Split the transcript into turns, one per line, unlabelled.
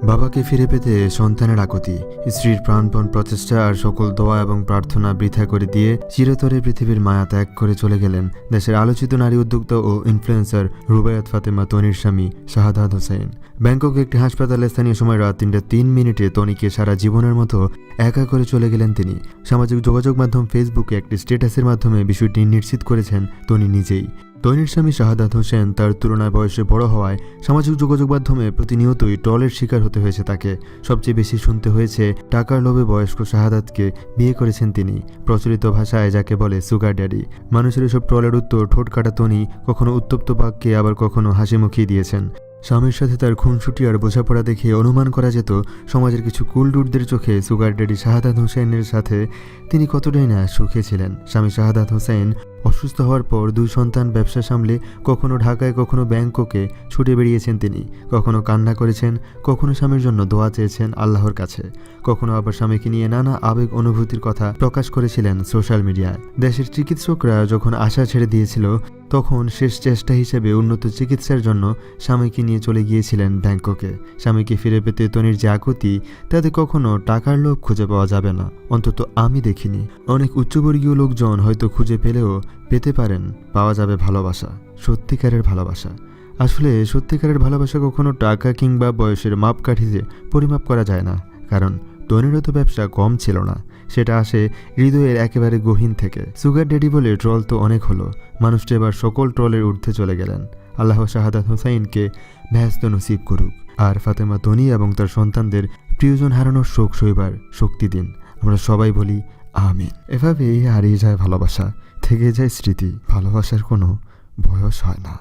বাবাকে ফিরে পেতে সন্তানের আকুতি, স্ত্রীর প্রাণপণ প্রচেষ্টা আর সকল দোয়া এবং প্রার্থনা বৃথা করে দিয়ে চিরতরে পৃথিবীর মায়া ত্যাগ করে চলে গেলেন দেশের আলোচিত নারী উদ্যোক্তা ও ইনফ্লুয়েন্সার রুবায়াত ফাতেমা তনির স্বামী শাহাদাত হোসেন। ব্যাংককে একটি হাসপাতালে স্থানীয় সময় রাত 3:03 তনিকে সারা জীবনের মতো একা করে চলে গেলেন তিনি। সামাজিক যোগাযোগ মাধ্যম ফেসবুকে একটি স্ট্যাটাসের মাধ্যমে বিষয়টি নিশ্চিত করেছেন তনি নিজেই। তনির স্বামী শাহাদাত হোসেন তার তুলনায় বয়সে বড় হওয়ায় সামাজিক যোগাযোগ মাধ্যমে প্রতিনিয়তই ট্রলের শিকার হতে হয়েছে তাকে। সবচেয়ে বেশি শুনতে হয়েছে টাকার লোভে বয়স্ক শাহাদাতকে বিয়ে করেছেন তিনি, প্রচলিত ভাষায় যাকে বলে সুগার ড্যাডি। মানুষের এসব ট্রলের উত্তর ঠোঁট কাটা তনি কখনো উত্তপ্ত বাক্যে আবার কখনো হাসিমুখী দিয়েছেন। স্বামীর সাথে তার খুনসুটি আর বোঝাপড়া দেখে অনুমান করা যেত সমাজের কিছু কুলডুটদের চোখে সুগার ড্যাডি শাহাদাত হোসেনের সাথে তিনি কতটাই না সুখে ছিলেন। স্বামী শাহাদাত হোসেন অসুস্থ হওয়ার পর 2 সন্তান ব্যবসা সামলে কখনো ঢাকায় কখনো ব্যাংককে ছুটে বেরিয়েছেন তিনি। কখনো কান্না করেছেন, কখনো স্বামীর জন্য দোয়া চেয়েছেন আল্লাহর কাছে, কখনো আবার স্বামীকে নিয়ে নানা আবেগ অনুভূতির কথা প্রকাশ করেছিলেন সোশ্যাল মিডিয়ায়। দেশের চিকিৎসকরা যখন আশা ছেড়ে দিয়েছিল তখন শেষ চেষ্টা হিসেবে উন্নত চিকিৎসার জন্য স্বামীকে নিয়ে চলে গিয়েছিলেন ব্যাংককে। স্বামীকে ফিরে পেতে তনির যে আকুতি, তাতে কখনো টাকার লোভ খুঁজে পাওয়া যাবে না, অন্তত আমি দেখিনি। অনেক উচ্চবর্গীয় লোকজন হয়তো খুঁজে পেলেও পেতে পারেন, পাওয়া যাবে ভালোবাসা, সত্যিকারের ভালোবাসা। আসলে সত্যিকারের ভালোবাসা কখনো টাকা কিংবা বয়সের মাপকাঠিতে পরিমাপ করা যায় না, কারণ তনিরও তো ব্যবসা কম ছিল না, সেটা আসে হৃদয়ের একেবারে গহীন থেকে। সুগার ড্যাডি বলে ট্রল তো অনেক হলো, মানুষটা এবার সকল ট্রলের ঊর্ধ্বে চলে গেলেন। আল্লাহ শাহাদাত হোসাইনকে ব্যস্ত নসিব করুক, আর ফাতেমা তনি এবং তার সন্তানদের প্রিয়জন হারানোর শোক সইবার শক্তি দিন। আমরা সবাই বলি আমিন। এভাবেই হারিয়ে যায় ভালোবাসা, থেকে যায় স্মৃতি। ভালোবাসার কোনো বয়স হয় না।